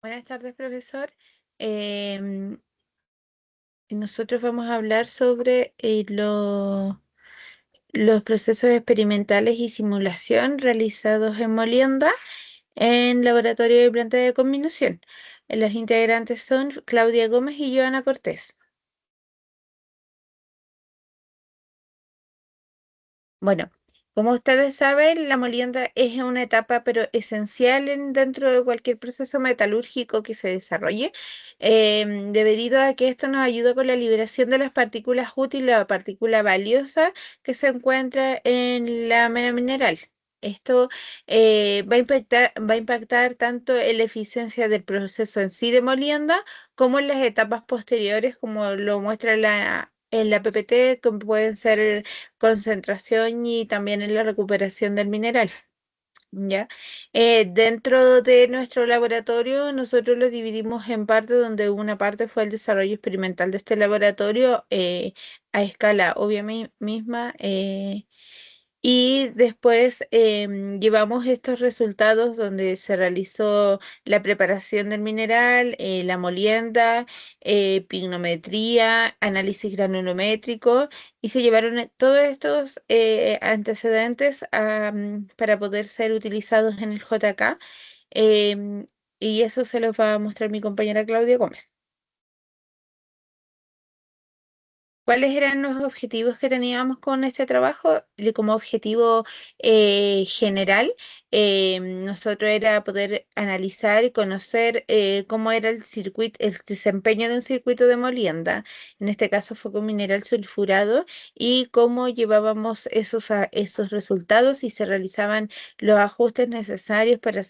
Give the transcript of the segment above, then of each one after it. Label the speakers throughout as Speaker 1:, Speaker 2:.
Speaker 1: Buenas tardes, profesor. Em, Nosotros vamos a hablar sobre los procesos experimentales y simulación realizados en Molienda en laboratorio de planta de combinación. Los integrantes son Claudia Gómez y Joana Cortés. Bueno, como ustedes saben, la molienda es una etapa pero esencial dentro de cualquier proceso metalúrgico que se desarrolle, debido a que esto nos ayuda con la liberación de las partículas útiles o partícula valiosa que se encuentra en la mena mineral. Esto va a impactar tanto en la eficiencia del proceso en sí de molienda como en las etapas posteriores, como lo muestra en la PPT, como pueden ser concentración y también en la recuperación del mineral. ¿Ya? Dentro de nuestro laboratorio, nosotros lo dividimos en partes, donde una parte fue el desarrollo experimental de este laboratorio a escala obvia misma. Y después llevamos estos resultados donde se realizó la preparación del mineral, la molienda, pignometría, análisis granulométrico, y se llevaron todos estos antecedentes para poder ser utilizados en el JK. em, y eso se los va a mostrar mi compañera Claudia Gómez. ¿Cuáles eran los objetivos que teníamos con este trabajo? Como objetivo general, nosotros era poder analizar y conocer cómo era el circuito, el desempeño de un circuito de molienda. En este caso fue con mineral sulfurado, y cómo llevábamos esos resultados y se realizaban los ajustes necesarios para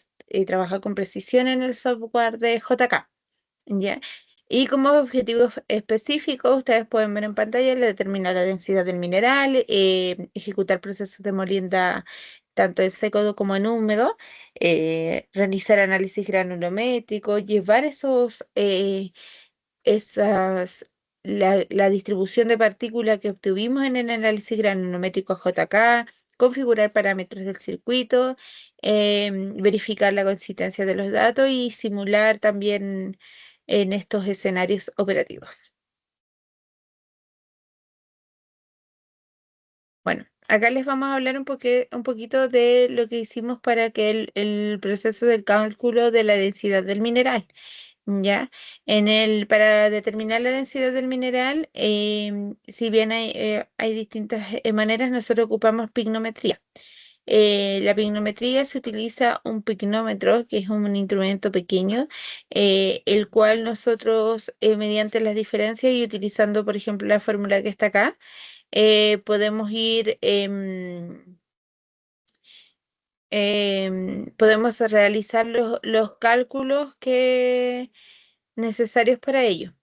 Speaker 1: trabajar con precisión en el software de JK. ¿Ya? Y como objetivos específicos, ustedes pueden ver en pantalla determinar la densidad del mineral, ejecutar procesos de molienda tanto en seco como en húmedo, realizar análisis granulométrico, llevar esas, la distribución de partículas que obtuvimos en el análisis granulométrico JK, configurar parámetros del circuito, verificar la consistencia de los datos y simular también en estos escenarios operativos. Bueno, acá les vamos a hablar un poquito de lo que hicimos para que el proceso del cálculo de la densidad del mineral. ¿Ya? Para determinar la densidad del mineral, si bien hay distintas maneras, nosotros ocupamos pignometría. La pignometría se utiliza un pignómetro, que es un instrumento pequeño, el cual nosotros, mediante las diferencias y utilizando, por ejemplo, la fórmula que está acá, podemos podemos realizar los cálculos necesarios para ello.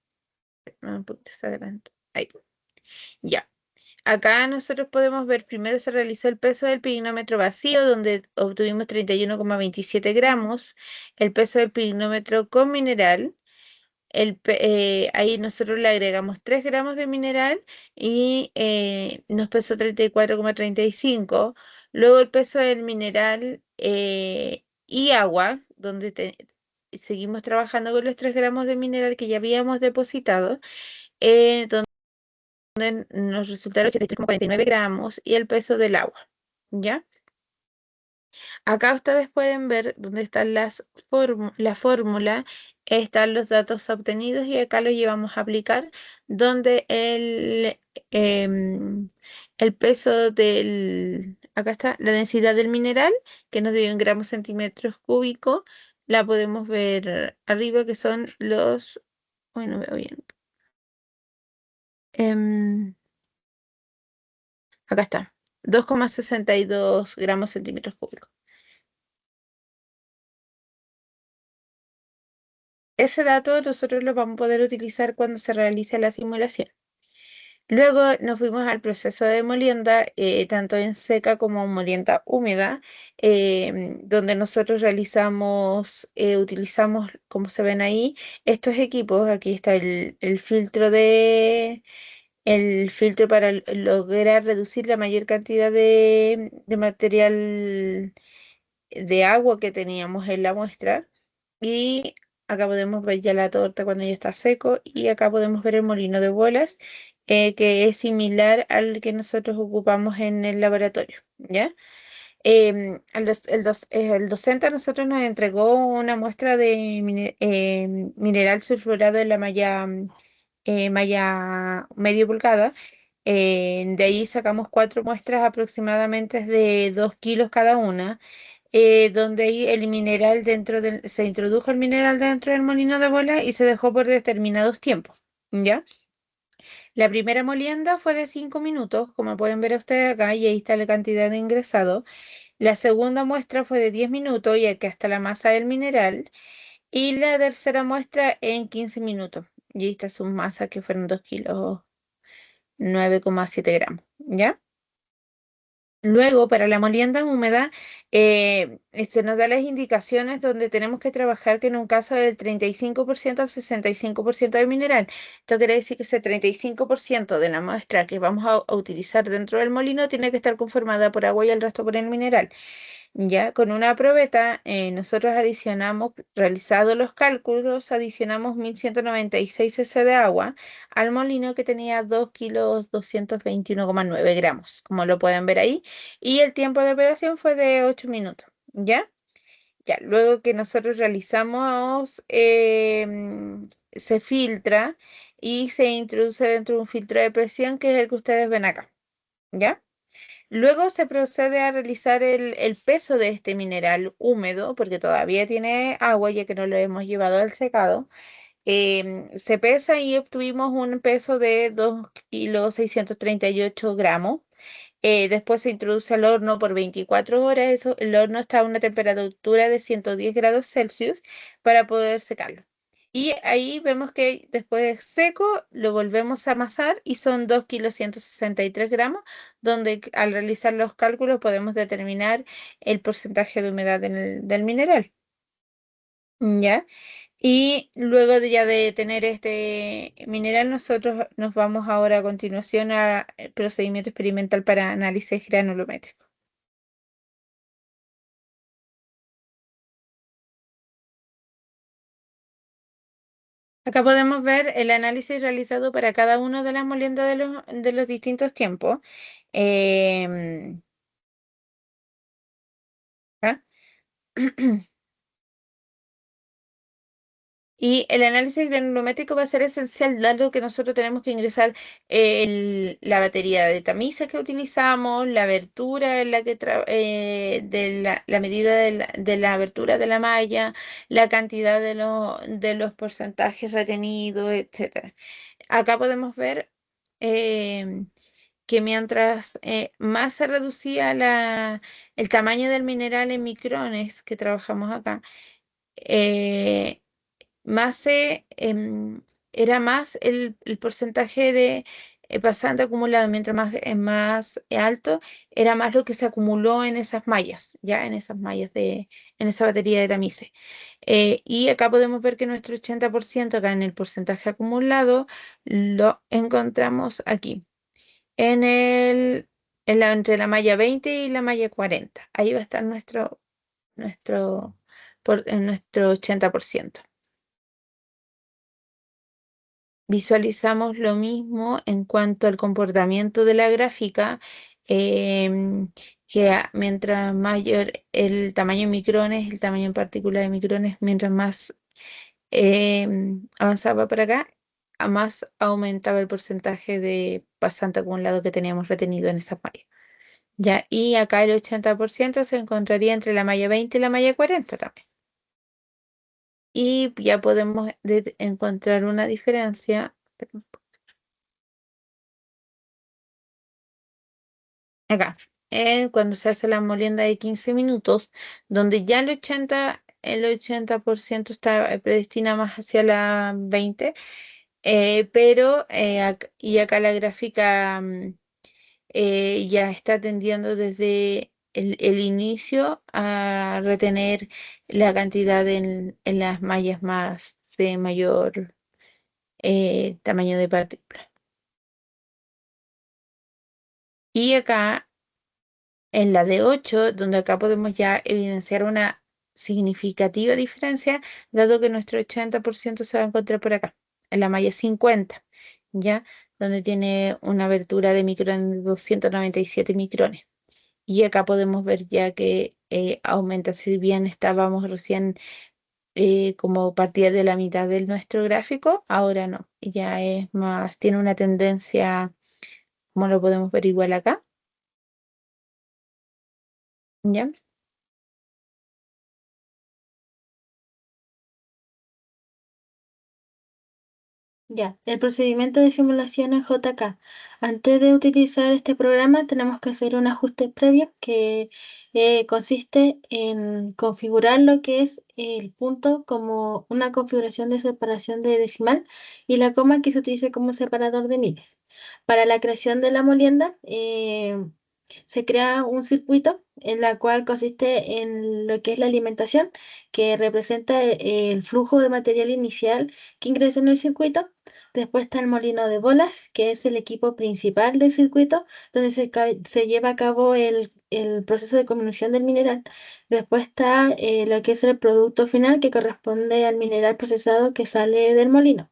Speaker 1: Un poquito hacia adelante. Ahí. Ya. Acá nosotros podemos ver, primero se realizó el peso del pignómetro vacío, donde obtuvimos 31,27 gramos, el peso del pignómetro con mineral. Ahí nosotros le agregamos 3 gramos de mineral y nos pesó 34,35. Luego el peso del mineral y agua, donde seguimos trabajando con los 3 gramos de mineral que ya habíamos depositado, donde nos resultaron 83,49 gramos y el peso del agua. ¿Ya? Acá ustedes pueden ver dónde están la fórmula, están los datos obtenidos, y acá los llevamos a aplicar, donde el peso acá está la densidad del mineral, que nos dio en gramos centímetros cúbicos, la podemos ver arriba, que son uy, no veo bien. Acá está, 2,62 gramos centímetros cúbicos. Ese dato nosotros lo vamos a poder utilizar cuando se realice la simulación. Luego nos fuimos al proceso de molienda, tanto en seca como en molienda húmeda, donde nosotros utilizamos, como se ven ahí, estos equipos. Aquí está el filtro para lograr reducir la mayor cantidad de material de agua que teníamos en la muestra. Y Acá podemos ver ya la torta cuando ya está seco y acá podemos ver el molino de bolas, que es similar al que nosotros ocupamos en el laboratorio, ¿ya? El docente a nosotros nos entregó una muestra de mineral sulfurado en la malla medio pulgada. De ahí sacamos cuatro muestras aproximadamente de 2 kilos cada una, donde ahí el mineral se introdujo el mineral dentro del molino de bola y se dejó por determinados tiempos, ¿ya? La primera molienda fue de 5 minutos, como pueden ver ustedes acá, y ahí está la cantidad de ingresado. La segunda muestra fue de 10 minutos y acá está la masa del mineral. Y la tercera muestra en 15 minutos. Y ahí está su masa que fueron 2 kilos 9,7 gramos. ¿Ya? Luego, para la molienda húmeda, se nos da las indicaciones donde tenemos que trabajar que en un caso del 35% al 65% de mineral. Esto quiere decir que ese 35% de la muestra que vamos a utilizar dentro del molino tiene que estar conformada por agua y el resto por el mineral. Ya con una probeta, nosotros adicionamos, realizados los cálculos, adicionamos 1196 cc de agua al molino que tenía 2 kilos 221,9 gramos, como lo pueden ver ahí, y el tiempo de operación fue de 8 minutos, ¿ya? Ya, luego que nosotros realizamos, se filtra y se introduce dentro de un filtro de presión que es el que ustedes ven acá, ¿ya? Luego se procede a realizar el peso de este mineral húmedo, porque todavía tiene agua, ya que no lo hemos llevado al secado. Se pesa y obtuvimos un peso de 2 kilos 638 gramos. Después se introduce al horno por 24 horas. El horno está a una temperatura de 110 grados Celsius para poder secarlo. Y ahí vemos que después de seco lo volvemos a amasar y son 2 kilos 163 gramos, donde al realizar los cálculos podemos determinar el porcentaje de humedad del mineral. ¿Ya? Y luego ya de tener este mineral, nosotros nos vamos ahora a continuación al procedimiento experimental para análisis granulométrico. Acá podemos ver el análisis realizado para cada una de las moliendas de los distintos tiempos. Em, ¿Ah? Y el análisis granulométrico va a ser esencial, dado que nosotros tenemos que ingresar la batería de tamiza que utilizamos, la abertura en la que la medida de la abertura de la malla, la cantidad de los porcentajes retenidos, etcétera. Acá podemos ver em, que mientras más se reducía el tamaño del mineral en micrones que trabajamos acá, eh, más era más el porcentaje de pasante acumulado, mientras más alto, era más lo que se acumuló en esas mallas, ya en esas mallas en esa batería de tamices. Y acá podemos ver que nuestro 80% acá en el porcentaje acumulado lo encontramos aquí, en entre la malla 20 y la malla 40. Ahí va a estar nuestro, nuestro 80%. Visualizamos lo mismo en cuanto al comportamiento de la gráfica, que mientras mayor el tamaño en micrones, el tamaño en partículas de micrones, mientras más avanzaba para acá, a más aumentaba el porcentaje de pasante acumulado que teníamos retenido en esa malla. Ya, y acá el 80% se encontraría entre la malla 20 y la malla 40 también. Y ya podemos encontrar una diferencia. Acá, cuando se hace la molienda de 15 minutos, donde ya el 80% está predestina más hacia la 20, pero y acá la gráfica ya está tendiendo desde el inicio a retener la cantidad en las mallas más de mayor tamaño de partícula. Y acá en la de 8, donde acá podemos ya evidenciar una significativa diferencia, dado que nuestro 80% se va a encontrar por acá, en la malla 50, ¿ya? Donde tiene una abertura de micrón de 297 micrones. Y acá podemos ver ya que aumenta, si bien estábamos recién como partía de la mitad de nuestro gráfico, ahora no, ya es más, tiene una tendencia, como lo podemos ver igual acá, ¿ya?
Speaker 2: Ya, el procedimiento de simulación en JK. Antes de utilizar este programa tenemos que hacer un ajuste previo que consiste en configurar lo que es el punto como una configuración de separación de decimal y la coma que se utilice como separador de miles. Para la creación de la molienda se crea un circuito en la cual consiste en lo que es la alimentación, que representa el flujo de material inicial que ingresa en el circuito. Después está el molino de bolas, que es el equipo principal del circuito, donde se lleva a cabo el proceso de combinación del mineral. Después está lo que es el producto final, que corresponde al mineral procesado que sale del molino.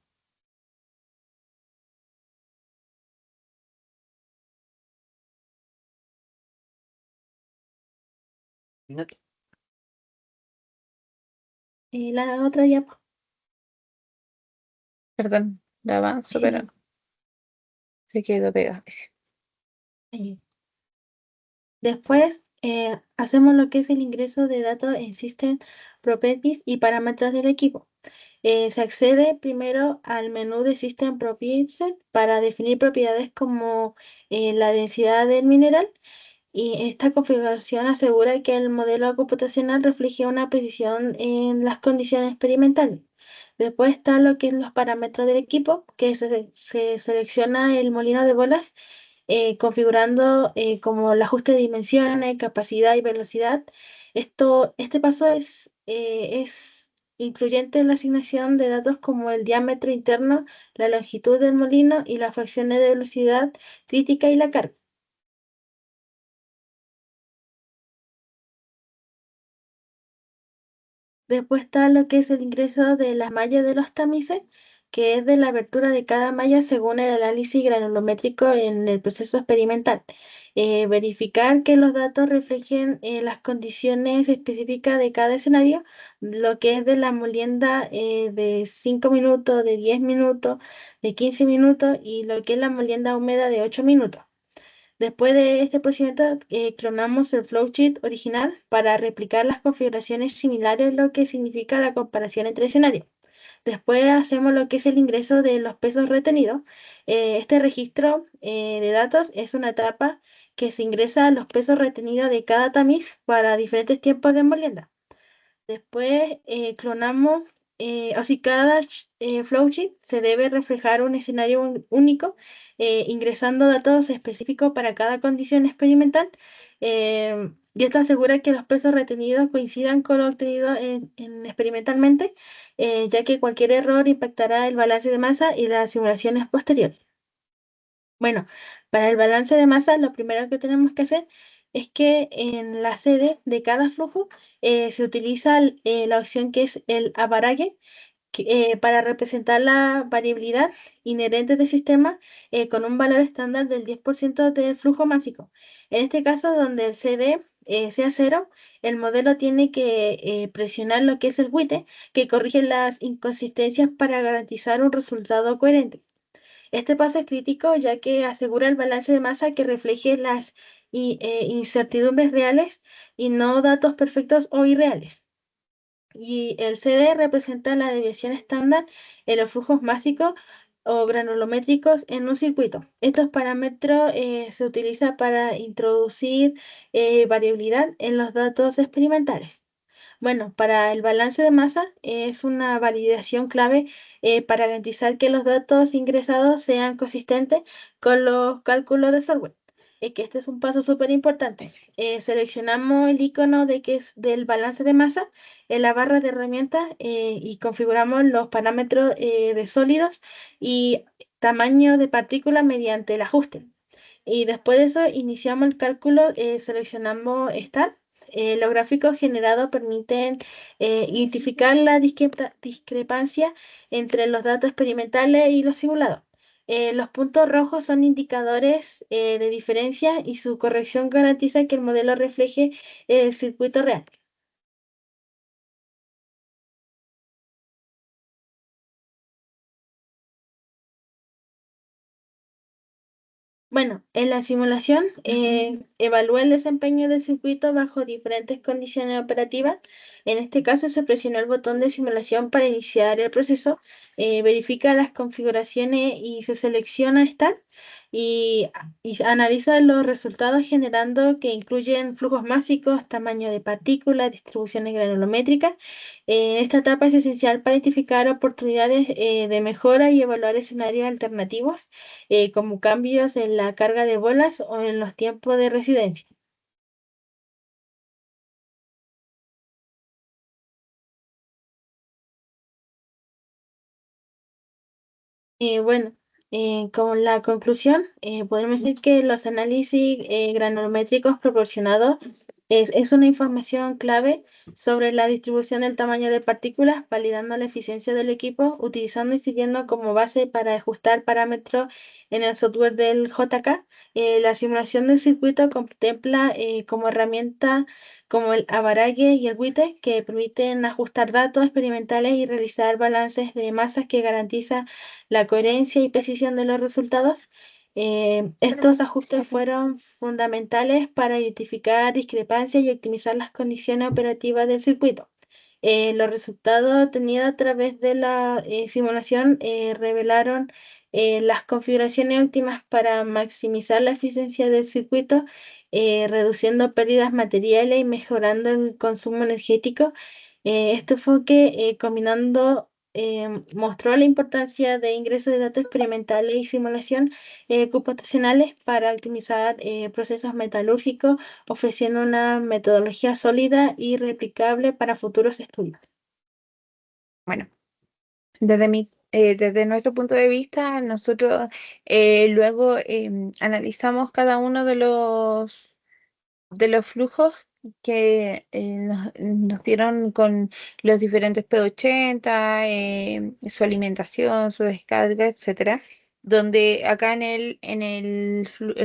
Speaker 1: No
Speaker 2: Y la otra diapo.
Speaker 1: Perdón, la avanzo, pero se quedó pegado.
Speaker 2: Ahí. Después hacemos lo que es el ingreso de datos en System Properties y parámetros del equipo. Se accede primero al menú de System Properties para definir propiedades como la densidad del mineral, y esta configuración asegura que el modelo computacional refleje una precisión en las condiciones experimentales. Después está lo que es los parámetros del equipo, que se selecciona el molino de bolas configurando como el ajuste de dimensiones, capacidad y velocidad. Este paso es incluyente en la asignación de datos como el diámetro interno, la longitud del molino y las fracciones de velocidad crítica y la carga. Después está lo que es el ingreso de las mallas de los tamices, que es de la abertura de cada malla según el análisis granulométrico en el proceso experimental. Verificar que los datos reflejen las condiciones específicas de cada escenario, lo que es de la molienda de 5 minutos, de 10 minutos, de 15 minutos y lo que es la molienda húmeda de 8 minutos. Después de este procedimiento, clonamos el flowsheet original para replicar las configuraciones similares, lo que significa la comparación entre escenarios. Después hacemos lo que es el ingreso de los pesos retenidos. Este registro de datos es una etapa que se ingresa los pesos retenidos de cada tamiz para diferentes tiempos de molienda. Después clonamos, o si cada flowsheet se debe reflejar un escenario único, ingresando datos específicos para cada condición experimental. Y esto asegura que los pesos retenidos coincidan con lo obtenido experimentalmente, ya que cualquier error impactará el balance de masa y las simulaciones posteriores. Bueno, para el balance de masa, lo primero que tenemos que hacer es que en la sede de cada flujo se utiliza la opción que es el average para representar la variabilidad inherente del sistema con un valor estándar del 10% del flujo másico. En este caso, donde el CD sea cero, el modelo tiene que presionar lo que es el buite, que corrige las inconsistencias para garantizar un resultado coherente. Este paso es crítico ya que asegura el balance de masa que refleje las incertidumbres reales y no datos perfectos o irreales. Y el CD representa la desviación estándar en los flujos másicos o granulométricos en un circuito. Estos parámetros se utilizan para introducir variabilidad en los datos experimentales. Bueno, para el balance de masa es una validación clave para garantizar que los datos ingresados sean consistentes con los cálculos de software. Es que este es un paso súper importante. Seleccionamos el icono de que es del balance de masa en la barra de herramientas y configuramos los parámetros de sólidos y tamaño de partículas mediante el ajuste. Y después de eso iniciamos el cálculo, seleccionamos Start Los gráficos generados permiten identificar la discrepancia entre los datos experimentales y los simulados. Los puntos rojos son indicadores de diferencia y su corrección garantiza que el modelo refleje el circuito real. Bueno, en la simulación evalué el desempeño del circuito bajo diferentes condiciones operativas. En este caso se presionó el botón de simulación para iniciar el proceso, verifica las configuraciones y se selecciona Start y analiza los resultados generando que incluyen flujos mágicos, tamaño de partículas, distribuciones granulométricas. Esta etapa es esencial para identificar oportunidades de mejora y evaluar escenarios alternativos como cambios en la carga de bolas o en los tiempos de residencia. Bueno, con la conclusión, podemos decir que los análisis granulométricos proporcionados es una información clave sobre la distribución del tamaño de partículas, validando la eficiencia del equipo, utilizando y sirviendo como base para ajustar parámetros en el software del JK. La simulación del circuito contempla como herramienta como el Avarage y el WITE, que permiten ajustar datos experimentales y realizar balances de masas que garantizan la coherencia y precisión de los resultados. Estos ajustes fueron fundamentales para identificar discrepancias y optimizar las condiciones operativas del circuito. Los resultados obtenidos a través de la simulación revelaron las configuraciones óptimas para maximizar la eficiencia del circuito, reduciendo pérdidas materiales y mejorando el consumo energético. Esto fue que combinando mostró la importancia de ingreso de datos experimentales y simulación computacionales para optimizar procesos metalúrgicos, ofreciendo una metodología sólida y replicable para futuros estudios.
Speaker 1: Bueno, desde nuestro punto de vista, nosotros luego analizamos cada uno de los flujos que nos dieron con los diferentes P80, su alimentación, su descarga, etcétera. Donde acá el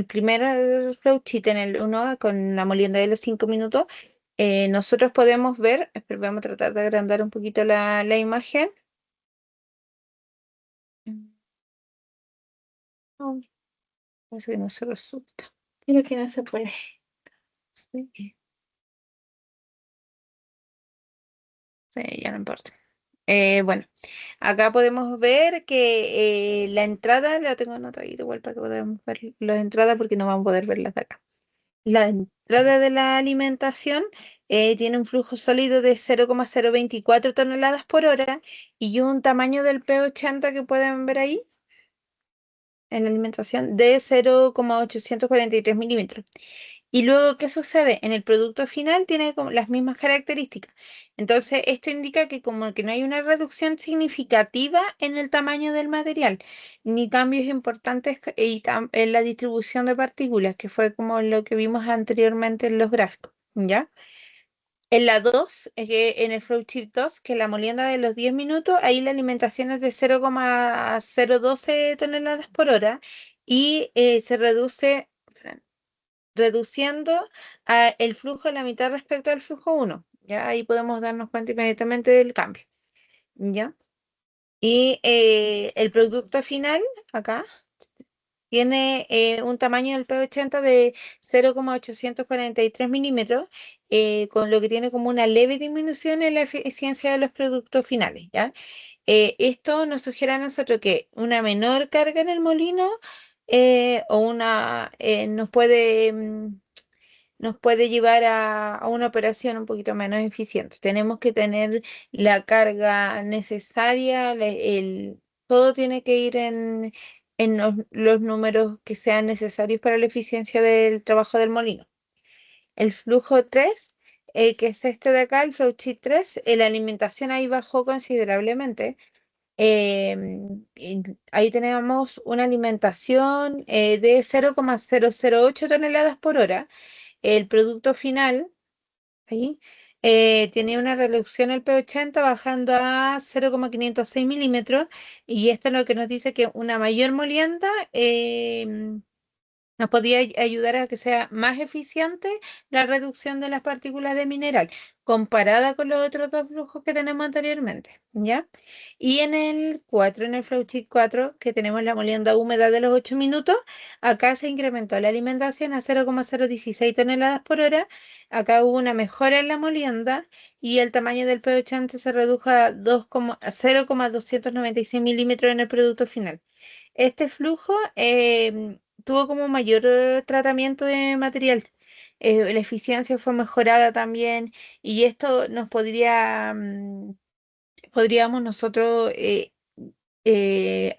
Speaker 1: primer flowchart, en el 1 con la molienda de los 5 minutos, nosotros podemos ver, espera, vamos a tratar de agrandar un poquito la imagen. No, parece que no se resulta.
Speaker 2: Creo que no se puede.
Speaker 1: Sí, sí, ya no importa. Bueno, acá podemos ver que la entrada, la tengo anotadita igual para que podamos ver las entradas porque no vamos a poder verlas de acá. La entrada de la alimentación tiene un flujo sólido de 0,024 toneladas por hora y un tamaño del P80 que pueden ver ahí en la alimentación de 0,843 milímetros. Y luego, ¿qué sucede? En el producto final tiene como las mismas características. Entonces, esto indica que como que no hay una reducción significativa en el tamaño del material, ni cambios importantes en la distribución de partículas, que fue como lo que vimos anteriormente en los gráficos, ¿ya? En la 2, en el flowchart 2, que es la molienda de los 10 minutos, ahí la alimentación es de 0,012 toneladas por hora y se reduciendo el flujo a la mitad respecto al flujo uno. Ya ahí podemos darnos cuenta inmediatamente del cambio. ¿Ya? Y el producto final, acá, tiene un tamaño del P80 de 0,843 milímetros, con lo que tiene como una leve disminución en la eficiencia de los productos finales, ¿ya? Esto nos sugiere a nosotros que una menor carga en el molino o nos puede llevar a una operación un poquito menos eficiente. Tenemos que tener la carga necesaria, todo tiene que ir en los números que sean necesarios para la eficiencia del trabajo del molino. El flujo 3, que es este de acá, el flowchart 3, la alimentación ahí bajó considerablemente. Y ahí tenemos una alimentación de 0,008 toneladas por hora. El producto final Ahí. Tiene una reducción el P80 bajando a 0,506 milímetros y esto es lo que nos dice que una mayor molienda nos podría ayudar a que sea más eficiente la reducción de las partículas de mineral comparada con los otros dos flujos que tenemos anteriormente, ¿ya? Y en el 4, en el flowchart 4, que tenemos la molienda húmeda de los 8 minutos, acá se incrementó la alimentación a 0,016 toneladas por hora. Acá hubo una mejora en la molienda y el tamaño del P80 se redujo a 0,296 milímetros en el producto final. Este flujo tuvo como mayor tratamiento de material. La eficiencia fue mejorada también y esto nos podríamos nosotros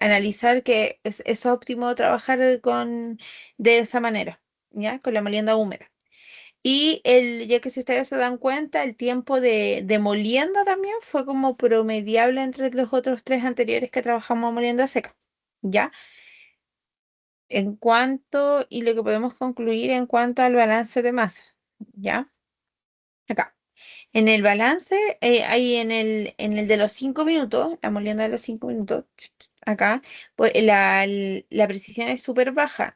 Speaker 1: analizar que es óptimo trabajar de esa manera, ¿ya? Con la molienda húmeda. Y ya que si ustedes se dan cuenta, el tiempo de molienda también fue como promediable entre los otros tres anteriores que trabajamos molienda seca, ¿ya? Y lo que podemos concluir en cuanto al balance de masa, ¿ya? Acá. En el balance, ahí en el de los 5 minutos, la molienda de los 5 minutos, acá, pues la precisión es súper baja.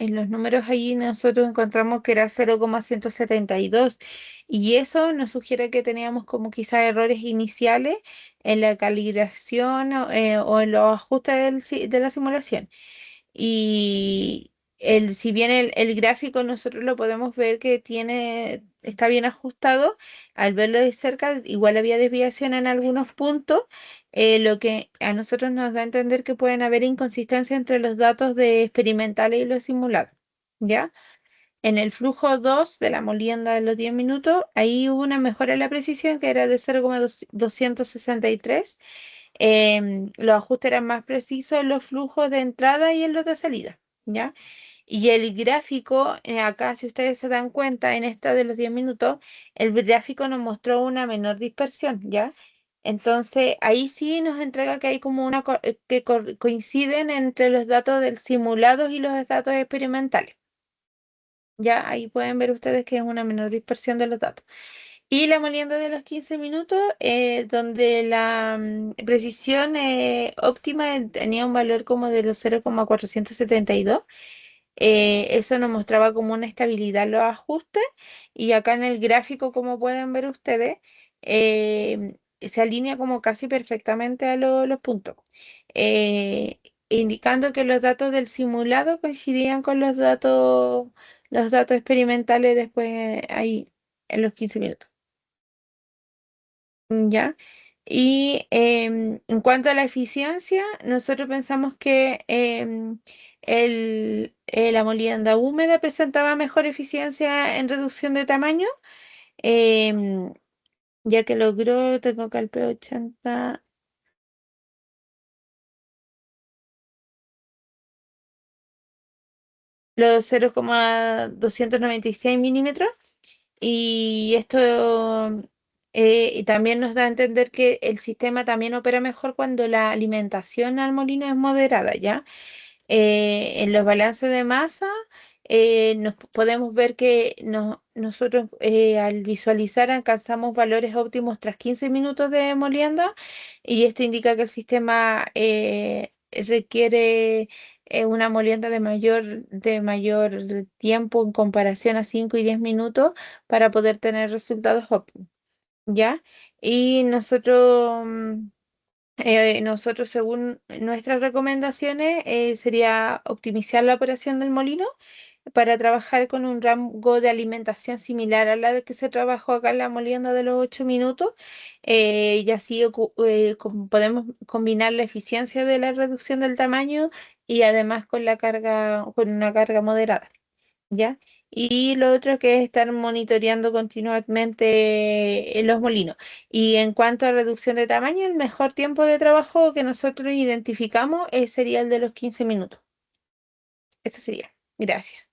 Speaker 1: En los números ahí nosotros encontramos que era 0,172 y eso nos sugiere que teníamos como quizá errores iniciales en la calibración o en los ajustes de la simulación. Y si bien el gráfico nosotros lo podemos ver que está bien ajustado, al verlo de cerca igual había desviación en algunos puntos, lo que a nosotros nos da a entender que pueden haber inconsistencias entre los datos de experimentales y los simulados. ¿Ya? En el flujo 2 de la molienda de los 10 minutos, ahí hubo una mejora en la precisión que era de 0,263. Los ajustes eran más precisos en los flujos de entrada y en los de salida, ¿ya? Y el gráfico, acá, si ustedes se dan cuenta, en esta de los 10 minutos, el gráfico nos mostró una menor dispersión, ¿ya? Entonces, ahí sí nos entrega que hay como coinciden entre los datos del simulado y los datos experimentales. Ya ahí pueden ver ustedes que es una menor dispersión de los datos. Y la molienda de los 15 minutos, donde la precisión óptima tenía un valor como de los 0,472. Eso nos mostraba como una estabilidad en los ajustes. Y acá en el gráfico, como pueden ver ustedes, se alinea como casi perfectamente a los puntos. eh, Indicando que los datos del simulado coincidían con los datos experimentales después ahí en los 15 minutos. ¿Ya? Y en cuanto a la eficiencia, nosotros pensamos que la molienda húmeda presentaba mejor eficiencia en reducción de tamaño, em, ya que logró, tengo acá el P80, los 0,296 milímetros. Y esto y también nos da a entender que el sistema también opera mejor cuando la alimentación al molino es moderada, ¿ya? En los balances de masa podemos ver que nosotros al visualizar alcanzamos valores óptimos tras 15 minutos de molienda y esto indica que el sistema requiere una molienda de mayor tiempo en comparación a 5 y 10 minutos para poder tener resultados óptimos, ¿ya? Y nosotros, según nuestras recomendaciones, sería optimizar la operación del molino para trabajar con un rango de alimentación similar a la de que se trabajó acá en la molienda de los 8 minutos, y así podemos combinar la eficiencia de la reducción del tamaño y además con una carga moderada. ¿Ya? Y lo otro que es estar monitoreando continuamente los molinos. Y en cuanto a reducción de tamaño, el mejor tiempo de trabajo que nosotros identificamos sería el de los 15 minutos. Ese sería. Gracias.